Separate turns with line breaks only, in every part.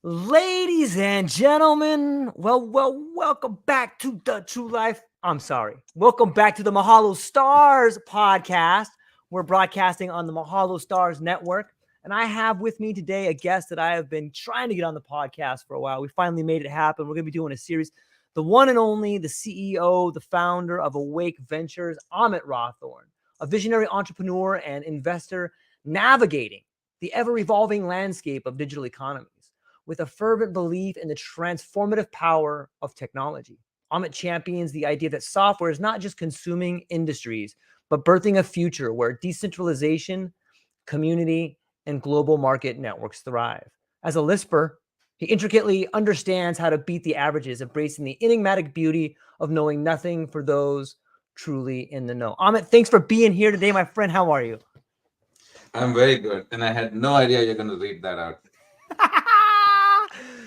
Ladies and gentlemen, welcome back to the True Life. I'm sorry. Welcome back to the Mahalo Stars podcast. We're broadcasting on the Mahalo Stars network. And I have with me today a guest that I have been trying to get on the podcast for a while. We finally made it happen. We're going to be doing a series. The one and only, the CEO, the founder of Awake Ventures, Amit Rathorne, a visionary entrepreneur and investor navigating the ever-evolving landscape of digital economies with a fervent belief in the transformative power of technology. Amit champions the idea that software is not just consuming industries, but birthing a future where decentralization, community, and global market networks thrive. As a Lisper, he intricately understands how to beat the averages, embracing the enigmatic beauty of knowing nothing for those truly in the know. Amit, thanks for being here today, my friend. How are you?
I'm very good, and I had no idea you're going to read that out.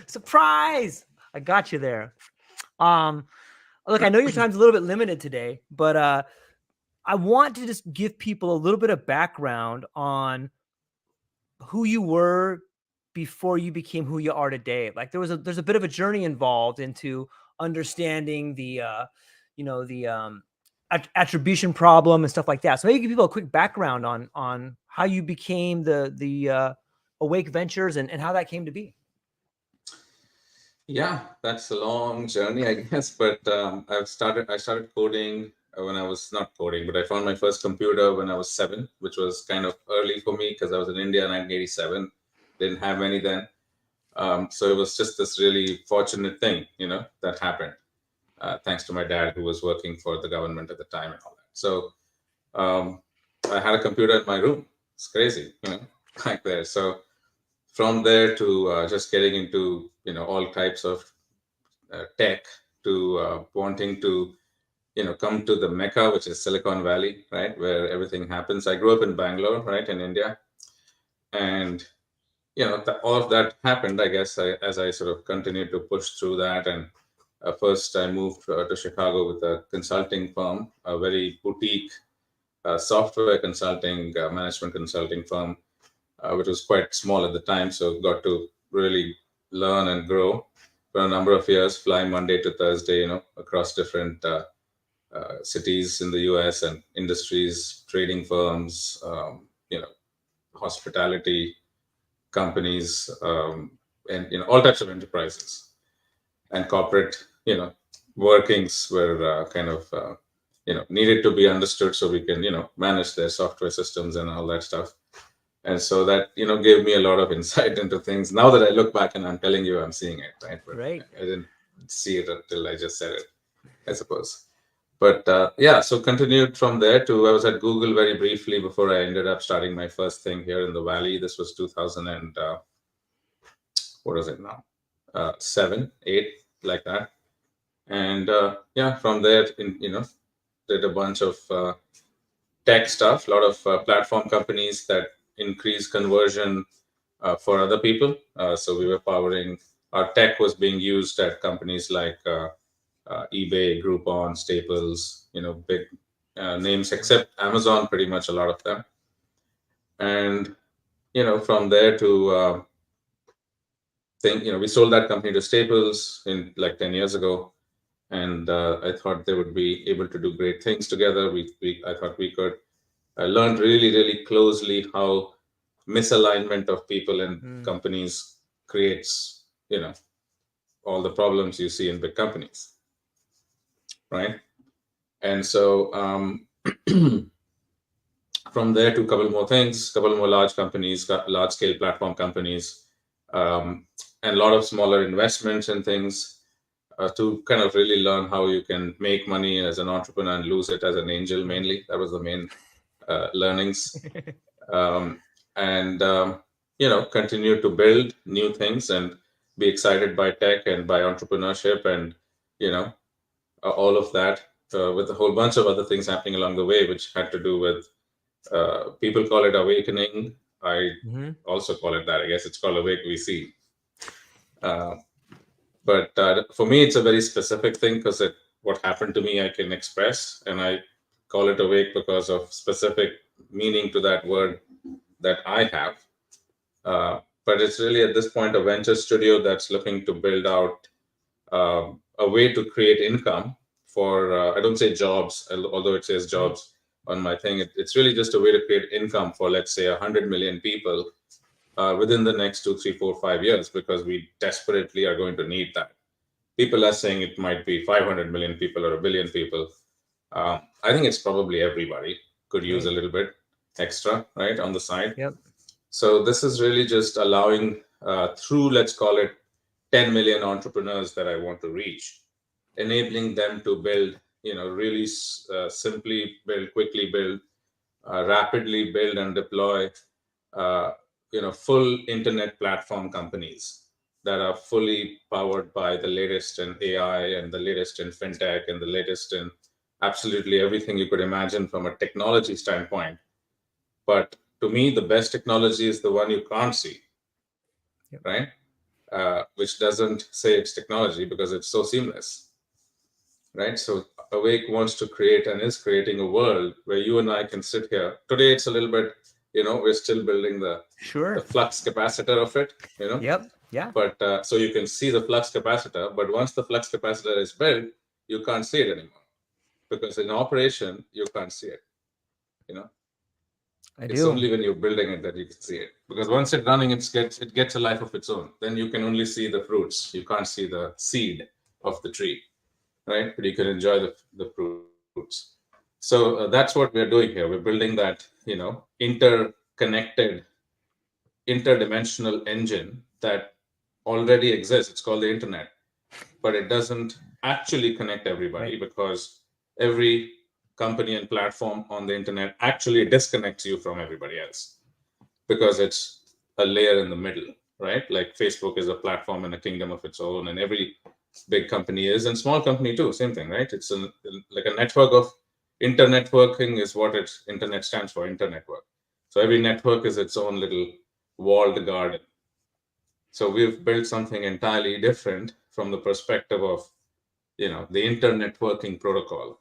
Surprise! I got you there. Look, I know your time's a little bit limited today, but I want to just give people a little bit of background on who you were before you became who you are today. Like there's a bit of a journey involved into understanding the attribution problem and stuff like that. So maybe give people a quick background on how you became the Awake Ventures and how that came to be.
Yeah, that's a long journey, I guess. But I started coding when I was not coding, but I found my first computer when I was 7, which was kind of early for me because I was in India in 1987. Didn't have any then. So it was just this really fortunate thing, that happened. Thanks to my dad, who was working for the government at the time and all that. So um, I had a computer in my room. It's crazy, back there. So from there to just getting into all types of tech to wanting to come to the Mecca, which is Silicon Valley, right, where everything happens. I grew up in Bangalore, right, in India, and all of that happened. I guess as I sort of continued to push through that, and first I moved to Chicago with a consulting firm, a very boutique software consulting, management consulting firm, which was quite small at the time. So got to really learn and grow for a number of years, flying Monday to Thursday, across different cities in the US and industries, trading firms, hospitality companies, and all types of enterprises and corporate, workings were kind of needed to be understood so we can manage their software systems and all that stuff. And so that gave me a lot of insight into things. Now that I look back and I'm telling you, I'm seeing it, right? But
Right.
I didn't see it until I just said it, I suppose. But yeah, so continued from there to I was at Google very briefly before I ended up starting my first thing here in the Valley. This was 2000 and what is it now? 7, 8, like that. And yeah, from there, did a bunch of tech stuff, a lot of platform companies that increase conversion for other people. So we were powering, our tech was being used at companies like eBay, Groupon, Staples, big names, except Amazon, pretty much a lot of them. And, from there to think, we sold that company to Staples in like 10 years ago. And I thought they would be able to do great things together. I thought we could. I learned really, really closely how misalignment of people and companies creates, all the problems you see in big companies, right? And so from there to a couple more things, couple more large companies, large scale platform companies, and a lot of smaller investments and things to kind of really learn how you can make money as an entrepreneur and lose it as an angel mainly. That was the main learnings. And continue to build new things and be excited by tech and by entrepreneurship and all of that with a whole bunch of other things happening along the way, which had to do with people call it awakening. I also call it that. I guess it's called Awake VC. But for me, it's a very specific thing because what happened to me, I can express, and I call it awake because of specific meaning to that word that I have. but it's really at this point a venture studio that's looking to build out a way to create income for, I don't say jobs, although it says jobs on my thing. It's really just a way to create income for, let's say, 100 million people within the next 2, 3, 4, 5 years, because we desperately are going to need that. People are saying it might be 500 million people or a billion people. I think it's probably everybody could use a little bit extra, right, on the side.
Yep.
So this is really just allowing through, let's call it 10 million entrepreneurs that I want to reach, enabling them to build, really simply build, quickly build, rapidly build and deploy, full internet platform companies that are fully powered by the latest in AI and the latest in fintech and the latest in absolutely everything you could imagine from a technology standpoint. But to me, the best technology is the one you can't see, right? Which doesn't say it's technology because it's so seamless, right? So Awake wants to create and is creating a world where you and I can sit here. Today, it's a little bit, we're still building the flux capacitor of it,
Yep. Yeah.
But so you can see the flux capacitor, but once the flux capacitor is built, you can't see it anymore because in operation, you can't see it, It's only when you're building it that you can see it, because once it's running, it gets a life of its own. Then you can only see the fruits. You can't see the seed of the tree, right? But you can enjoy the fruits. So that's what we're doing here. We're building that, interconnected, interdimensional engine that already exists. It's called the internet, but it doesn't actually connect everybody because every company and platform on the internet actually disconnects you from everybody else because it's a layer in the middle, right? Like Facebook is a platform in a kingdom of its own, and every big company is, and small company too, same thing, right? It's like a network of internetworking is what internet stands for, internetwork. So every network is its own little walled garden. So we've built something entirely different from the perspective of, the internetworking protocol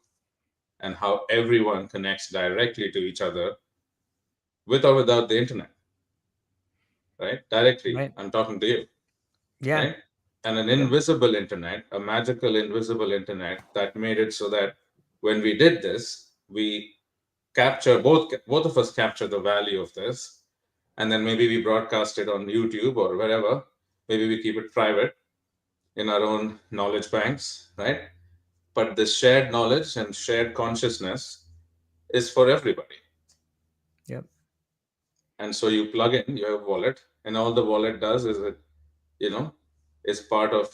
and how everyone connects directly to each other with or without the internet, right? Directly, I'm talking to you, right? And an invisible internet, a magical invisible internet that made it so that when we did this, we capture, both of us capture the value of this, and then maybe we broadcast it on YouTube or wherever. Maybe we keep it private in our own knowledge banks, right? But this shared knowledge and shared consciousness is for everybody.
Yep.
And so you plug in your wallet, and all the wallet does is it, is part of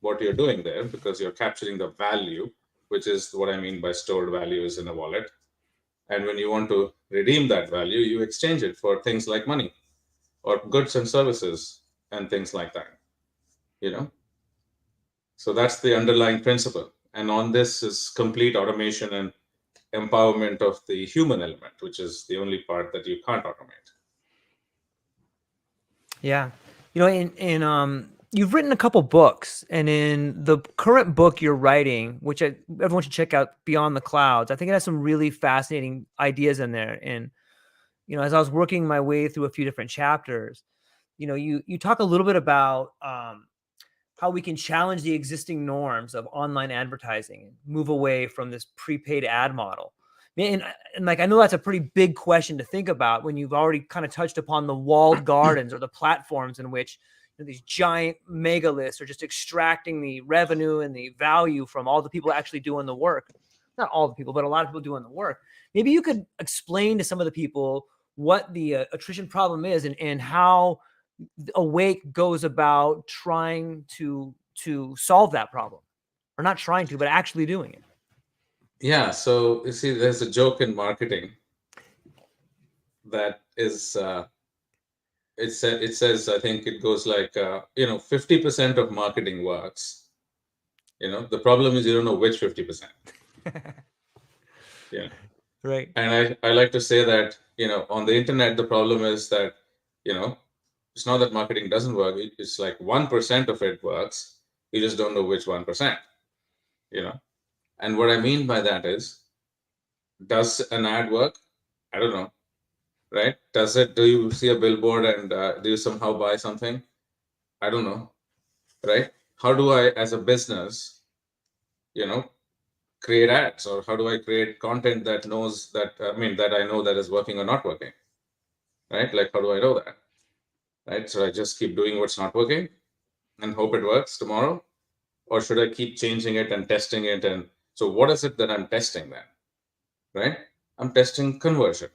what you're doing there, because you're capturing the value, which is what I mean by stored values in a wallet. And when you want to redeem that value, you exchange it for things like money or goods and services and things like that, So that's the underlying principle. And on this is complete automation and empowerment of the human element, which is the only part that you can't automate.
Yeah. You've written a couple books, and in the current book you're writing, which everyone should check out, Beyond the Clouds, I think it has some really fascinating ideas in there. And, as I was working my way through a few different chapters, you talk a little bit about how we can challenge the existing norms of online advertising and move away from this prepaid ad model. And like, I know that's a pretty big question to think about when you've already kind of touched upon the walled gardens or the platforms in which these giant megaliths are just extracting the revenue and the value from all the people actually doing the work. Not all the people, but a lot of people doing the work. Maybe you could explain to some of the people what the attrition problem is and how Awake goes about trying to solve that problem, or not trying to, but actually doing it.
Yeah. So you see, there's a joke in marketing that is, it says, I think it goes like, 50% of marketing works. The problem is you don't know which 50%. Yeah.
Right.
And I like to say that, on the internet, the problem is that, it's not that marketing doesn't work. It's like 1% of it works. You just don't know which 1%, And what I mean by that is, does an ad work? I don't know, right? Do you see a billboard and do you somehow buy something? I don't know, right? How do I, as a business, you know, create ads, or how do I create content that knows that, that I know that is working or not working, right? Like, how do I know that, right? So I just keep doing what's not working and hope it works tomorrow, or should I keep changing it and testing it? And so, what is it that I'm testing then, right? I'm testing conversion,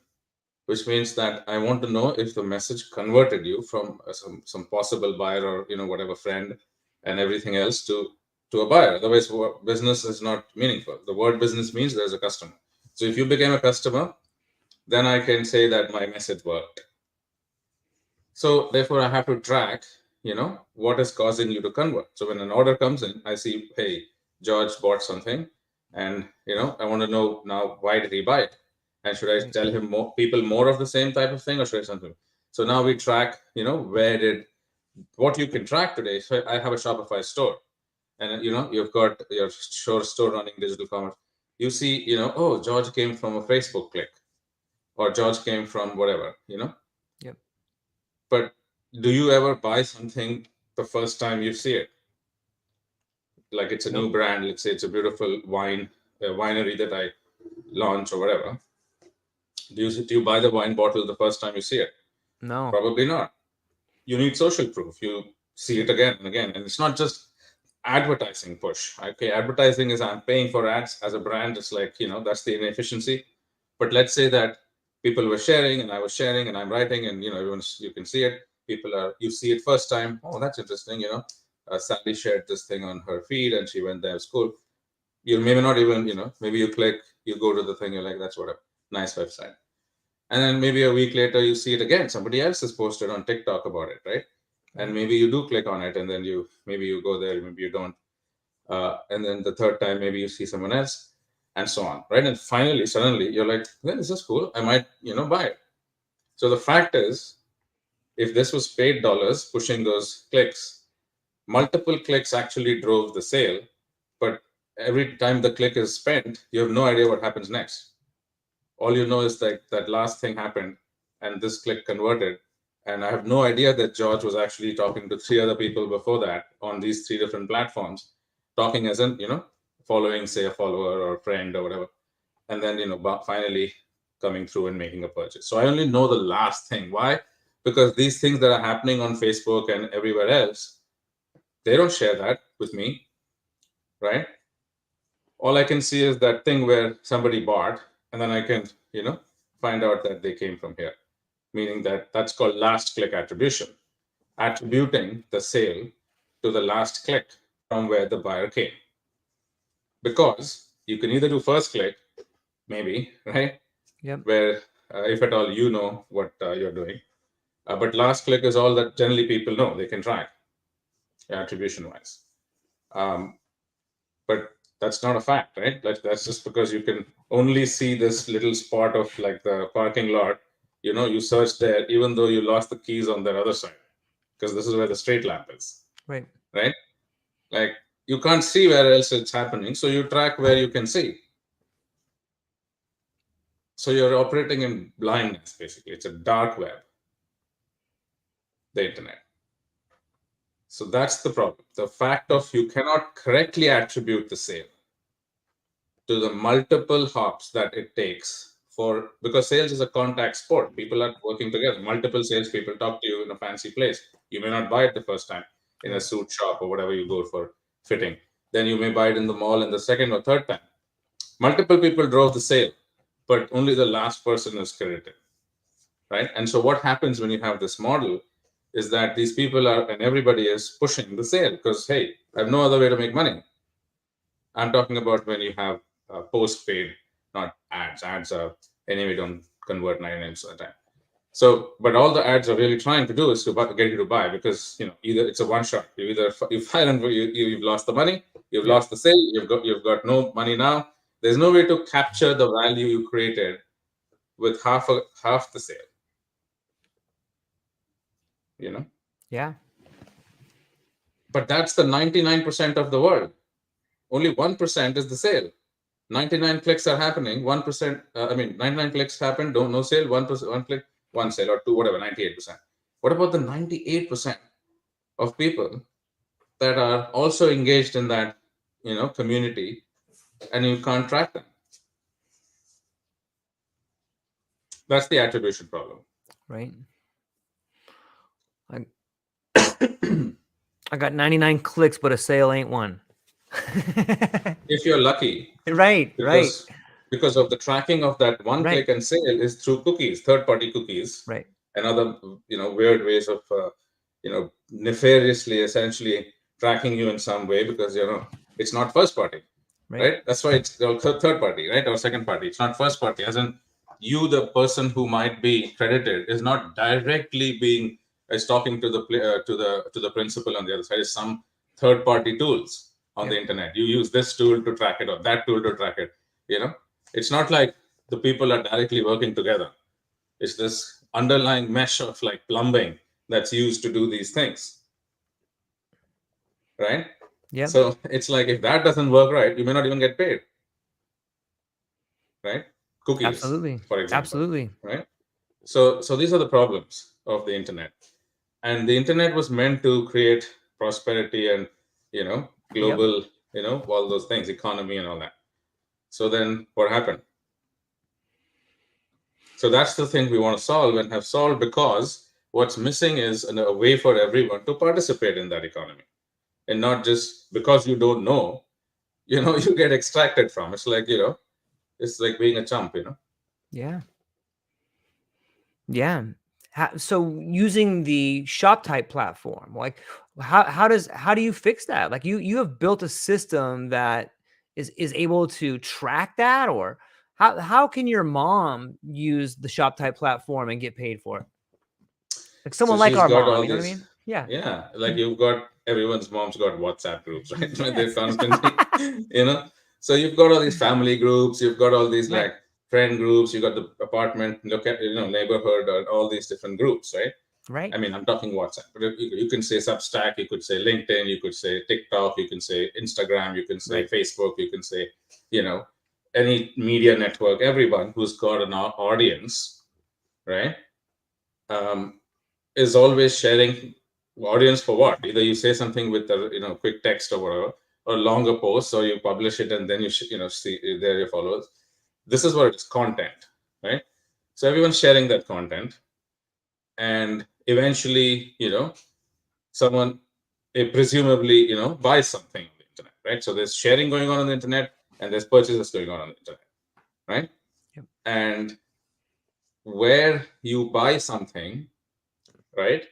which means that I want to know if the message converted you from some possible buyer, or whatever friend and everything else, to a buyer. Otherwise, business is not meaningful. The word business means there's a customer. So if you became a customer, then I can say that my message worked. So therefore, I have to track, what is causing you to convert. So when an order comes in, I see, hey, George bought something, and I want to know now, why did he buy it, and should I tell him more of the same type of thing, or should I something? So now we track, what you can track today. So I have a Shopify store, and you've got your store running digital commerce. You see, oh, George came from a Facebook click, or George came from whatever,
Yep.
But do you ever buy something the first time you see it? Like, it's a new brand. Let's say it's a beautiful winery that I launch or whatever. Do you buy the wine bottle the first time you see it?
No.
Probably not. You need social proof. You see it again and again. And it's not just advertising push. Okay, advertising is, I'm paying for ads as a brand. It's like, that's the inefficiency. But let's say that people were sharing and I was sharing and I'm writing, and you can see it. You see it first time. Oh, that's interesting. Sally shared this thing on her feed and she went there to school. You maybe not even, maybe you click, you go to the thing, you're like, that's what a nice website. And then maybe a week later, you see it again. Somebody else has posted on TikTok about it, right? And maybe you do click on it, and then maybe you go there, maybe you don't. And then the third time, maybe you see someone else, and so on, right? And finally, suddenly, you're like, well, this is cool. I might, buy it. So the fact is, if this was paid dollars pushing those clicks, multiple clicks actually drove the sale. But every time the click is spent, you have no idea what happens next. All you know is that last thing happened, and this click converted. And I have no idea that George was actually talking to 3 other people before that on these 3 different platforms, talking as in, following, say, a follower or a friend or whatever. And then, finally coming through and making a purchase. So I only know the last thing. Why? Because these things that are happening on Facebook and everywhere else, they don't share that with me, right? All I can see is that thing where somebody bought, and then I can, find out that they came from here, meaning that's called last click attribution, attributing the sale to the last click from where the buyer came. Because you can either do first click, maybe, right?
Yep.
Where if at all what you're doing. But last click is all that generally people know, they can track attribution wise. But that's not a fact, right? That's just because you can only see this little spot of like the parking lot. You search there, even though you lost the keys on that other side, because this is where the street lamp is,
Right.
right? Like, you can't see where else it's happening, so you track where you can see. So you're operating in blindness, basically. It's a dark web, the internet. So that's the problem. The fact of you cannot correctly attribute the sale to the multiple hops that it takes because sales is a contact sport. People are working together. Multiple salespeople talk to you in a fancy place. You may not buy it the first time in a suit shop or whatever you go for fitting. Then you may buy it in the mall in the second or third time. Multiple people drove the sale, but only the last person is credited, right? And so what happens when you have this model is that these people are, and everybody is pushing the sale because, hey, I have no other way to make money. I'm talking about when you have post-paid, not ads. Ads are anyway don't convert 99% of the time. So, but all the ads are really trying to do is to get you to buy, because either it's a one shot. You fire and you've lost the money, you've lost the sale, you've got no money now. There's no way to capture the value you created with half the sale.
Yeah.
But that's the 99% of the world. Only 1% is the sale. 99 clicks are happening. 1%. 99 clicks happen. Don't no sale. 1%. One click. one sale or two, whatever, 98%. What about the 98% of people that are also engaged in that, community, and you can't track them? That's the attribution problem.
Right. I got 99 clicks, but a sale ain't one.
If you're lucky,
Right.
because of the tracking of that one
Right.
click and sale is through cookies, third-party cookies,
Right.
and other weird ways of nefariously essentially tracking you in some way, because it's not first party, right? That's why it's third party, right, or second party. It's not first party, as in you, the person who might be credited, is not directly being is talking to the principal on the other side. Is some third party tools on the internet. You use this tool to track it or that tool to track it. It's not like the people are directly working together. It's this underlying mesh of like plumbing that's used to do these things, right?
Yeah.
So it's like, if that doesn't work right, you may not even get paid, right? Cookies,
Absolutely.
for example.
Absolutely.
Right? So these are the problems of the internet. And the internet was meant to create prosperity and, global, all those things, economy and all that. So then what happened? So that's the thing we want to solve and have solved, because what's missing is a way for everyone to participate in that economy. And not just because you don't know, you get extracted from. It's like, it's like being a chump,
Yeah. Yeah. So using the Shoptype platform, like how do you fix that? Like you have built a system that is able to track that, or how can your mom use the Shoptype platform and get paid for it? Like someone
So
like
she's
our
got
mom,
all
you know what I
these.
mean? Yeah.
Yeah, like you've got everyone's mom's got WhatsApp groups, right? They're
Yes.
constantly, So you've got all these family groups, you've got all these
Right.
like friend groups, you got the apartment, look at neighborhood, and all these different groups, right?
Right.
I mean, I'm talking WhatsApp, but you can say Substack, you could say LinkedIn, you could say TikTok, you can say Instagram, you can say Facebook, you can say, any media network. Everyone who's got an audience, right, is always sharing audience for what? Either you say something with a quick text or whatever, or longer posts, or you publish it and then you see there your followers. This is what it's content, right? So everyone's sharing that content, and eventually, someone presumably, buys something on the internet, right? So there's sharing going on the internet, and there's purchases going on the internet, right?
Yep.
And where you buy something, right,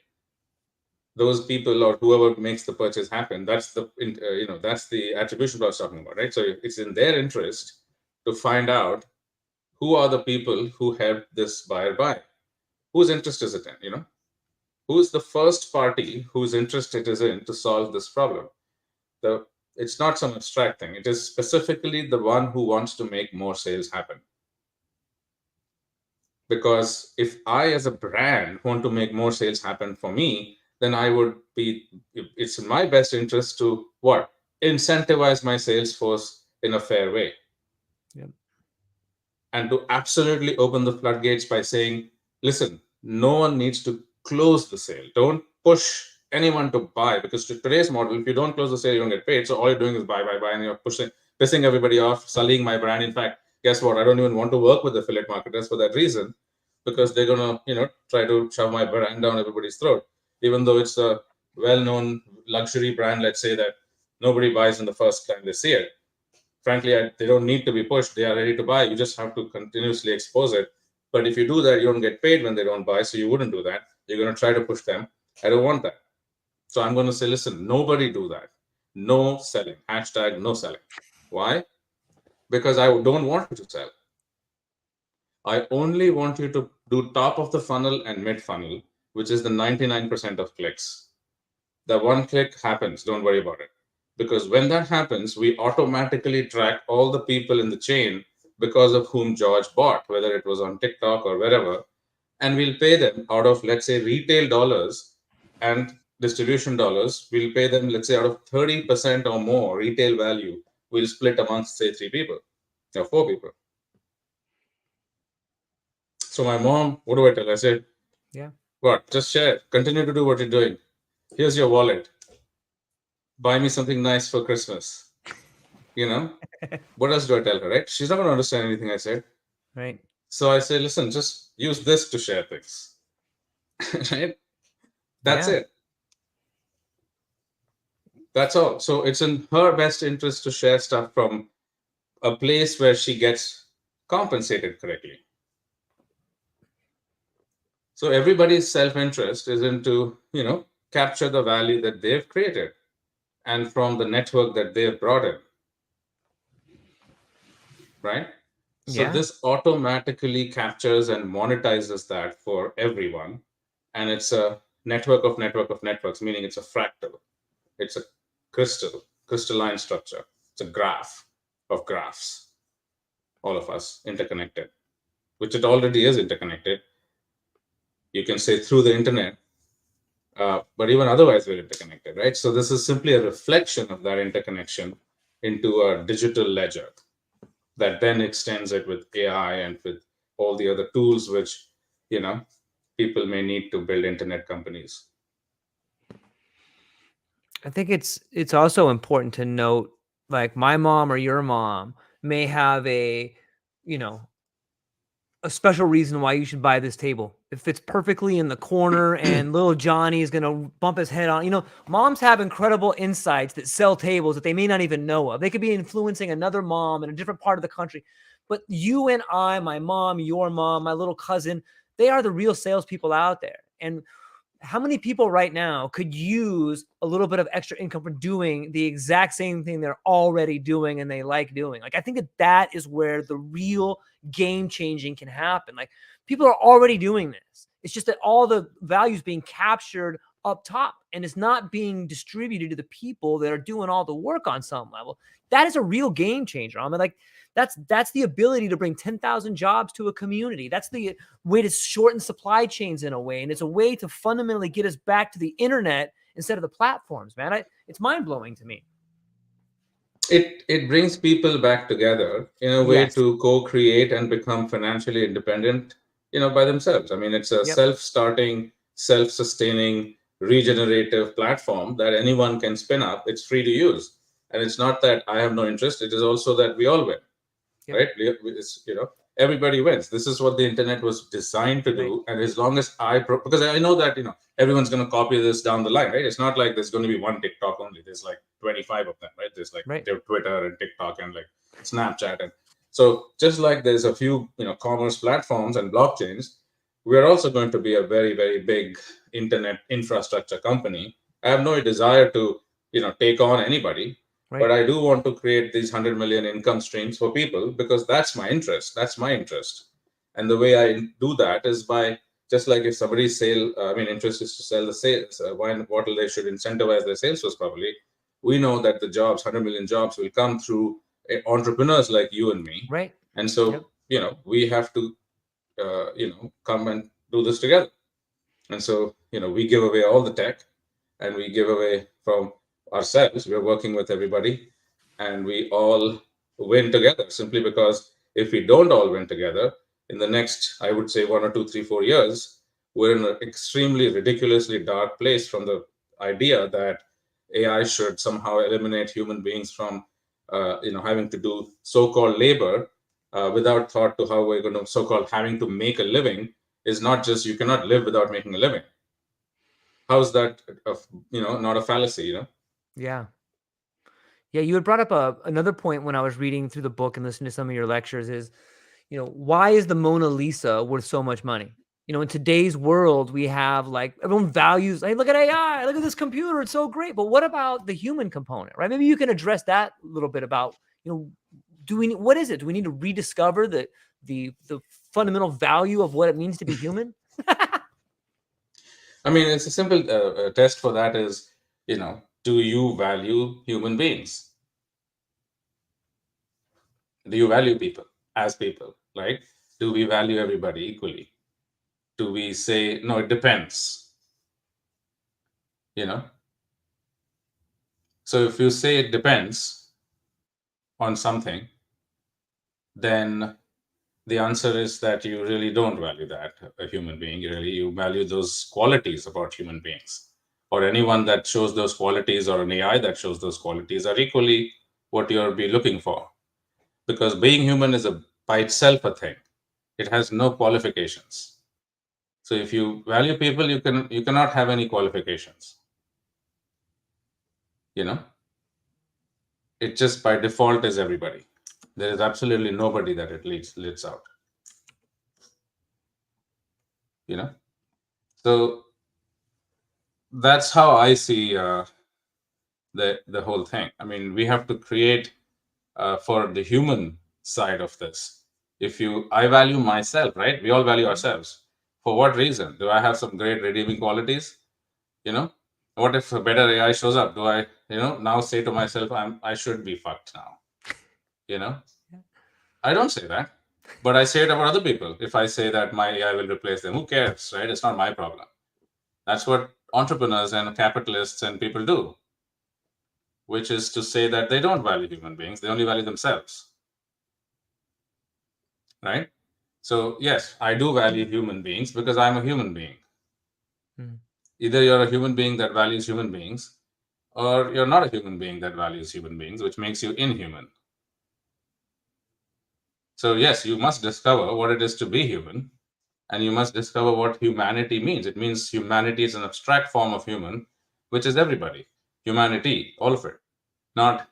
those people or whoever makes the purchase happen, that's the that's the attribution I was talking about, right? So it's in their interest to find out who are the people who helped this buyer buy. Whose interest is it in? Who's the first party whose interest it is in to solve this problem? It's not some abstract thing. It is specifically the one who wants to make more sales happen. Because if I, as a brand, want to make more sales happen for me, then it's in my best interest to what? Incentivize my sales force in a fair way.
Yep.
And to absolutely open the floodgates by saying, listen, no one needs to close the sale. Don't push anyone to buy, because today's model, if you don't close the sale, you don't get paid. So all you're doing is buy, and you're pissing everybody off, sullying my brand. In fact, guess what? I don't even want to work with affiliate marketers for that reason, because they're gonna, try to shove my brand down everybody's throat, even though it's a well-known luxury brand. Let's say that nobody buys in the first time they see it. Frankly, they don't need to be pushed. They are ready to buy. You just have to continuously expose it. But if you do that, you don't get paid when they don't buy. So you wouldn't do that. You're going to try to push them. I don't want that. So I'm going to say, listen, nobody do that. No selling. Hashtag no selling. Why? Because I don't want you to sell. I only want you to do top of the funnel and mid funnel, which is the 99% of clicks. The one click happens. Don't worry about it. Because when that happens, we automatically track all the people in the chain because of whom George bought, whether it was on TikTok or wherever, and we'll pay them out of, let's say, retail dollars and distribution dollars. We'll pay them, let's say, out of 30% or more retail value, we'll split amongst, say, 3 people or 4 people. So my mom, what do I tell? I said,
Yeah.
what? Just share. Continue to do what you're doing. Here's your wallet. Buy me something nice for Christmas. You know? What else do I tell her, right? She's not going to understand anything I said.
Right.
So I say, listen, just use this to share things. Right? That's
Yeah.
it. That's all. So it's in her best interest to share stuff from a place where she gets compensated correctly. So everybody's self-interest is into, capture the value that they've created and from the network that they've brought in, right? So
Yeah.
this automatically captures and monetizes that for everyone. And it's a network of networks, meaning it's a fractal. It's a crystalline structure. It's a graph of graphs, all of us interconnected, which it already is interconnected. You can say through the internet, but even otherwise we're interconnected, right? So this is simply a reflection of that interconnection into a digital ledger that then extends it with AI and with all the other tools which, you know, people may need to build internet companies.
I think it's also important to note, like my mom or your mom may have you know, a special reason why you should buy this table. It fits perfectly in the corner and little Johnny is going to bump his head on. Moms have incredible insights that sell tables that they may not even know of. They could be influencing another mom in a different part of the country. But you and I, my mom, your mom, my little cousin, they are the real salespeople out there. And how many people right now could use a little bit of extra income for doing the exact same thing they're already doing and they like doing? Like, I think that is where the real game changing can happen. Like, people are already doing this. It's just that all the value is being captured up top and it's not being distributed to the people that are doing all the work on some level. That is a real game changer. I mean, like, that's the ability to bring 10,000 jobs to a community. That's the way to shorten supply chains in a way. And it's a way to fundamentally get us back to the internet instead of the platforms, man. It's mind blowing to me.
It brings people back together in a way
Yes.
to co-create and become financially independent, by themselves. I mean, it's a
Yep.
self-starting, self-sustaining, regenerative platform that anyone can spin up. It's free to use. And it's not that I have no interest, it is also that we all win.
Yep.
Right? Everybody wins. This is what the internet was designed to
Right.
do. And as long as because I know that everyone's going to copy this down the line, right? It's not like there's going to be one TikTok only. There's like 25 of them, right? There's like
Right.
Twitter and TikTok and like Snapchat, and so just like there's a few commerce platforms and blockchains, we are also going to be a very very big internet infrastructure company. I have no desire to take on anybody,
Right.
but I do want to create these 100 million income streams for people because that's my interest. That's my interest. And the way I do that is by just like if somebody's interest is to sell the sales, what they should incentivize their sales force properly. We know that the jobs, 100 million jobs, will come through entrepreneurs like you and me.
Right.
And so,
Yep.
we have to, come and do this together. And so, we give away all the tech and we give away from ourselves. We're working with everybody and we all win together simply because if we don't all win together in the next, I would say 1 or 2, 3, 4 years, we're in an extremely ridiculously dark place from the idea that AI should somehow eliminate human beings from, having to do so-called labor without thought to how we're going to so-called having to make a living is not just you cannot live without making a living. How's that not a fallacy?
Yeah. Yeah. You had brought up another point when I was reading through the book and listening to some of your lectures is, why is the Mona Lisa worth so much money? In today's world, we have like everyone values, hey, look at AI, look at this computer, it's so great. But what about the human component, right? Maybe you can address that a little bit about, what is it? Do we need to rediscover the fundamental value of what it means to be human?
I mean, it's a simple test for that is, do you value human beings? Do you value people as people? Like, do we value everybody equally? Do we say, no, it depends? You know? So if you say it depends on something, then the answer is that you really don't value that a human being. You value those qualities about human beings, or anyone that shows those qualities, or an AI that shows those qualities, are equally what you'll be looking for. Because being human is by itself a thing. It has no qualifications. So if you value people, you cannot have any qualifications. You know, it just by default is everybody. There is absolutely nobody that it leads out. You know, so that's how I see the whole thing. I mean, we have to create for the human side of this. I value myself, right? We all value ourselves. For what reason? Do I have some great redeeming qualities? You know, what if a better AI shows up? Do I, now say to myself, I should be fucked now? You know, I don't say that, but I say it about other people. If I say that my AI will replace them, who cares, right? It's not my problem. That's what entrepreneurs and capitalists and people do, which is to say that they don't value human beings, they only value themselves, right? So, yes, I do value human beings because I'm a human being.
Mm.
Either you're a human being that values human beings, or you're not a human being that values human beings, which makes you inhuman. So, yes, you must discover what it is to be human, and you must discover what humanity means. It means humanity is an abstract form of human, which is everybody. Humanity, all of it, not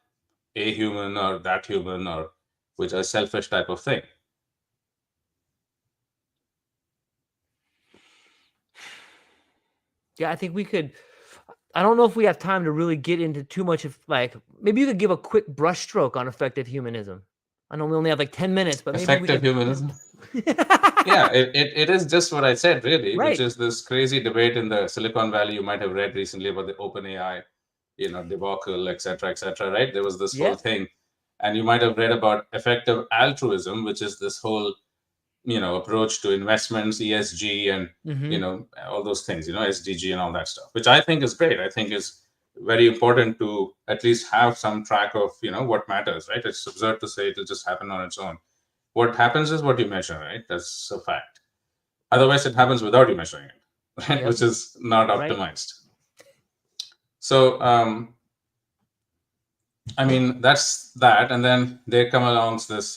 a human or that human, or which is a selfish type of thing.
Yeah, I think we could. I don't know if we have time to really get into too much of like. Maybe you could give a quick brushstroke on effective humanism. I know we only have like 10 minutes, but maybe we
Effective
could.
humanism. Yeah, it is just what I said, really, which
Right.
is this crazy debate in the Silicon Valley. You might have read recently about the OpenAI, debacle, etc., right? There was this whole
Yeah.
thing, and you might have read about effective altruism, which is this whole approach to investments, ESG, and
Mm-hmm.
all those things, SDG and all that stuff, which I think is great. I think is very important to at least have some track of what matters, right? It's absurd to say it'll just happen on its own. What happens is what you measure, right? That's a fact. Otherwise, it happens without you measuring it, right?
Yep.
Which is not
Right.
optimized. So, I mean, that's that. And then they come along this,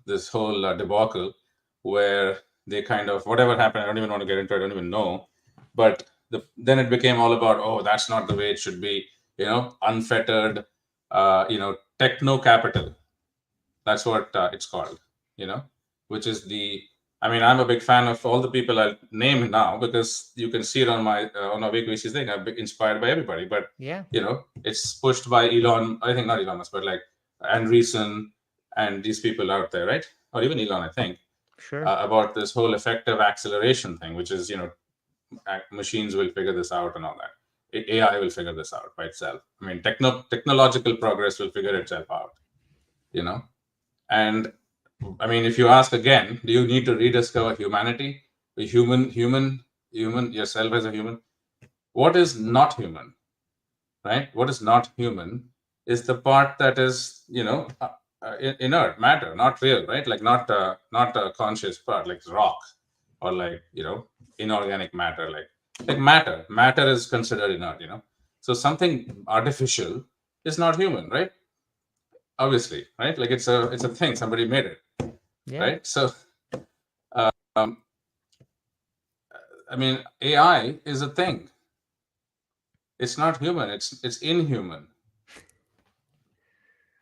this whole debacle where they kind of, whatever happened, I don't even want to get into it, I don't even know. But then it became all about, oh, that's not the way it should be, unfettered, techno capital. That's what it's called, you know, which is I mean, I'm a big fan of all the people I name now because you can see it on my on a weekly basis thing. I'm inspired by everybody, but
Yeah.
it's pushed by Elon. I think not Elon Musk, but like Andreessen and these people out there, right? Or even Elon, I think,
Sure.
about this whole effective acceleration thing, which is machines will figure this out and all that. AI will figure this out by itself. I mean, technological progress will figure itself out. You know, and I mean, if you ask again, do you need to rediscover humanity? The human, yourself as a human. What is not human, right? What is not human is the part that is, inert matter, not real, right? Like not a conscious part, like rock, or like inorganic matter, like matter. Matter is considered inert, So something artificial is not human, right? Obviously, right? Like it's a thing. Somebody made it,
Yeah.
right? So I mean, AI is a thing. It's not human. It's inhuman.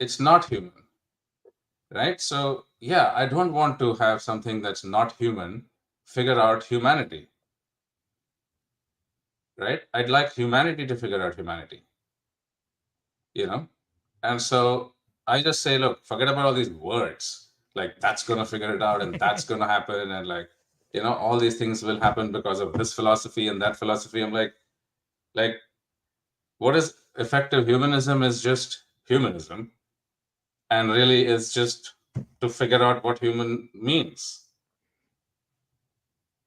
It's not human, right? So yeah, I don't want to have something that's not human figure out humanity, right? I'd like humanity to figure out humanity, you know. And so I just say, look, forget about all these words. Like that's gonna figure it out, and that's gonna happen, and like all these things will happen because of this philosophy and that philosophy. I'm like what is effective humanism is just humanism, and really is just to figure out what human means,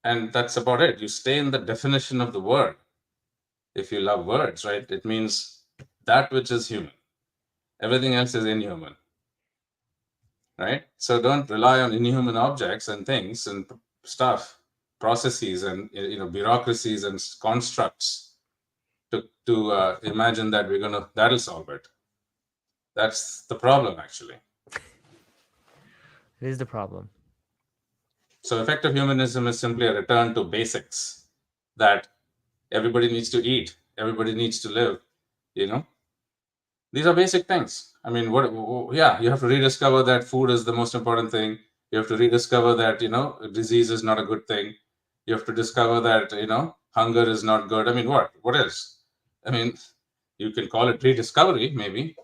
and that's about it. You stay in the definition of the word. If you love words, right, it means that which is human, everything else is inhuman, right? So don't rely on inhuman objects and things and stuff, processes and bureaucracies and constructs to imagine that that'll solve it. That's the problem, actually.
It is the problem.
So effective humanism is simply a return to basics, that everybody needs to eat, everybody needs to live. You know, these are basic things. I mean, yeah, you have to rediscover that food is the most important thing. You have to rediscover that disease is not a good thing. You have to discover that hunger is not good. I mean, what is? I mean, you can call it rediscovery, maybe,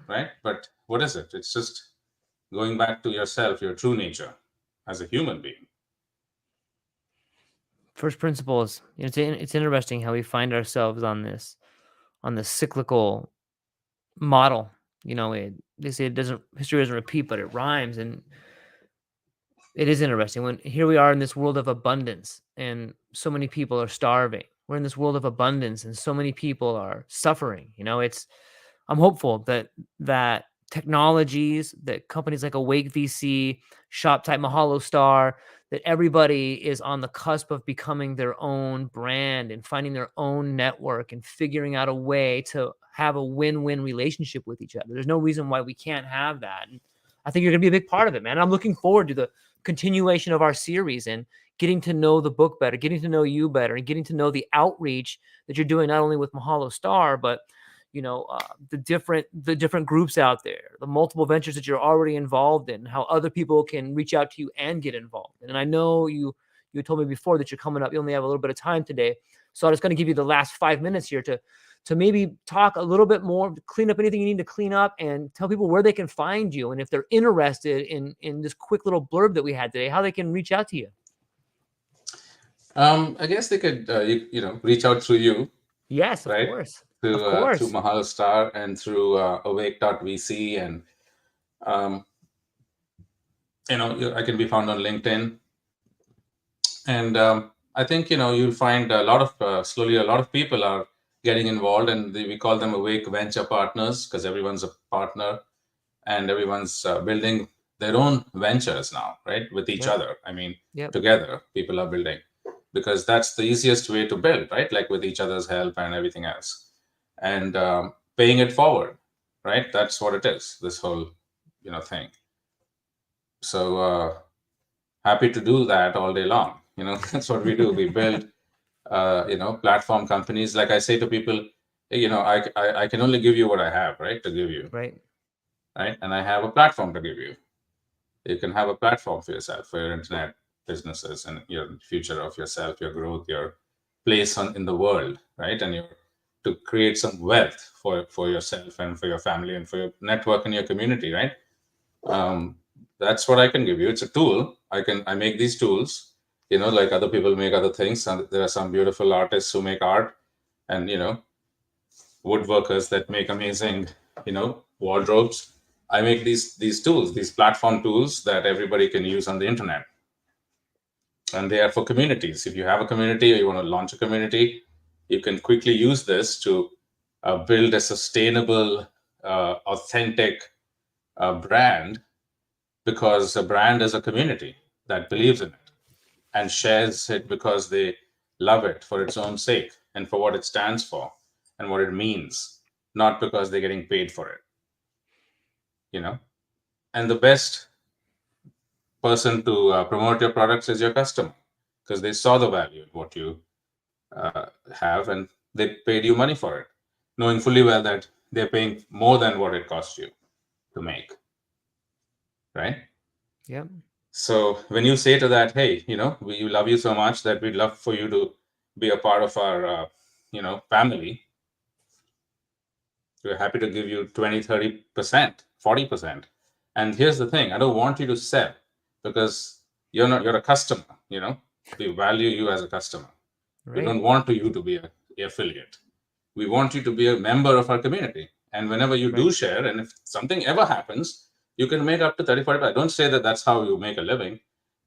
right? But what is it? It's just going back to yourself, your true nature as a human being.
First principles. It's interesting how we find ourselves on this cyclical model. They say history doesn't repeat, but it rhymes, and it is interesting when here we are in this world of abundance, and so many people are starving. We're in this world of abundance, and so many people are suffering. I'm hopeful that technologies, that companies like Awake VC, Shoptype, Mahalo Star, that everybody is on the cusp of becoming their own brand and finding their own network and figuring out a way to have a win-win relationship with each other. There's no reason why we can't have that. And I think you're going to be a big part of it, man. I'm looking forward to the continuation of our series and getting to know the book better, getting to know you better, and getting to know the outreach that you're doing not only with Mahalo Star, but the different groups out there, the multiple ventures that you're already involved in, how other people can reach out to you and get involved. And I know you told me before that you're coming up. You only have a little bit of time today, so I'm just going to give you the last 5 minutes here to maybe talk a little bit more, clean up anything you need to clean up, and tell people where they can find you, and if they're interested in this quick little blurb that we had today, how they can reach out to you.
I guess they could reach out through you.
Yes, of
right?
course.
Through
Of course.
through Mahalo Star and through awake.vc, and I can be found on LinkedIn. And I think you'll find a lot of slowly a lot of people are getting involved, and we call them Awake Venture Partners, because everyone's a partner and everyone's building their own ventures now, right? With each
Yep.
other. I mean,
Yep.
together people are building, because that's the easiest way to build, right? Like with each other's help and everything else, and paying it forward, right? That's what it is, this whole thing. So happy to do that all day long. That's what we do. We build platform companies. Like I say to people, hey, I can only give you what I have, right, to give you,
Right.
And I have a platform to give you. You can have a platform for yourself, for your internet businesses, and your future of yourself, your growth, your place in the world, right? And to create some wealth for yourself and for your family and for your network and your community, right? That's what I can give you. It's a tool. I make these tools, like other people make other things. And there are some beautiful artists who make art, and woodworkers that make amazing, wardrobes. I make these tools, these platform tools that everybody can use on the internet. And they are for communities. If you have a community or you want to launch a community, you can quickly use this to build a sustainable, authentic brand, because a brand is a community that believes in it and shares it because they love it for its own sake and for what it stands for and what it means, not because they're getting paid for it. And the best person to promote your products is your customer, because they saw the value in what you have, and they paid you money for it, knowing fully well that they're paying more than what it costs you to make, right?
Yep.
So when you say to that, hey, we love you so much that we'd love for you to be a part of our family, we're happy to give you 20, 30%, 40%. And here's the thing, I don't want you to sell, because you're a customer. We value you as a customer.
Right.
We don't want you to be an affiliate. We want you to be a member of our community. And whenever you do share, and if something ever happens, you can make up to 30, 40. I don't say that that's how you make a living,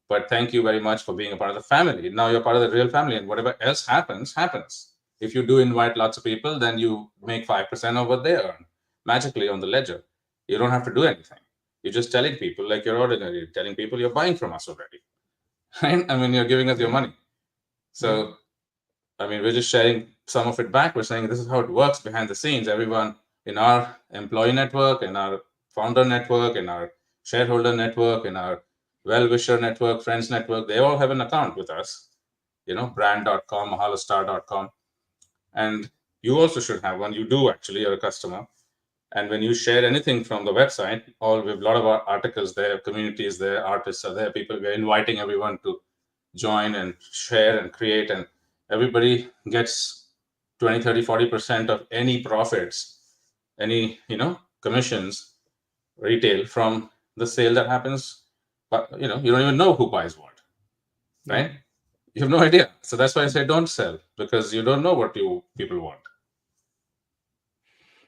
but thank you very much for being a part of the family. Now you're part of the real family, and whatever else happens. If you do invite lots of people, then you make 5% of what they earn magically on the ledger. You don't have to do anything. You're just telling people like you're ordinary, you're telling people you're buying from us already. Right? I mean, you're giving us your money. So, I mean, we're just sharing some of it back. We're saying this is how it works behind the scenes. Everyone in our employee network, in our founder network, in our shareholder network, in our well-wisher network, friends network, they all have an account with us, brand.com, mahalostar.com. And you also should have one. You do actually, you're a customer. And when you share anything from the website, we have a lot of our articles there, communities there, artists are there, people, we're inviting everyone to join and share and create, and everybody gets 20, 30, 40% of any profits, any, commissions, retail from the sale that happens. But, you don't even know who buys what, right? You have no idea. So that's why I say don't sell, because you don't know what people want.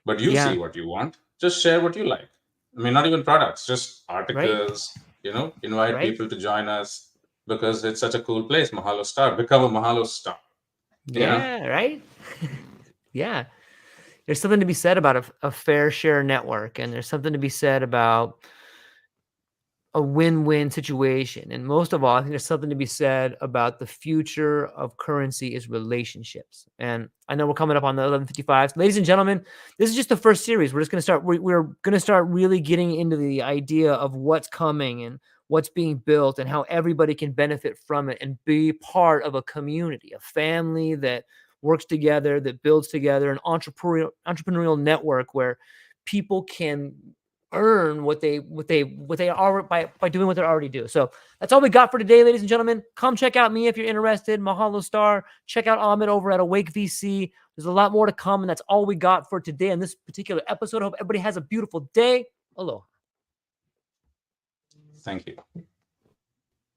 But you see what you want. Just share what you like. I mean, not even products, just articles, invite people to join us, because it's such a cool place. Mahalo Star. Become a Mahalo Star.
Yeah, right? Yeah. There's something to be said about a fair share network, and there's something to be said about a win-win situation. And most of all, I think there's something to be said about the future of currency is relationships. And I know we're coming up on the 11:55. Ladies and gentlemen, this is just the first series. We're just going to start. We're going to start really getting into the idea of what's coming and what's being built and how everybody can benefit from it and be part of a community, a family that works together, that builds together, an entrepreneurial network where people can earn what they are by doing what they already do. So that's all we got for today, ladies and gentlemen. Come check out me if you're interested. Mahalo Star. Check out Amit over at Awake VC. There's a lot more to come, and that's all we got for today in this particular episode. I hope everybody has a beautiful day. Aloha.
Thank you.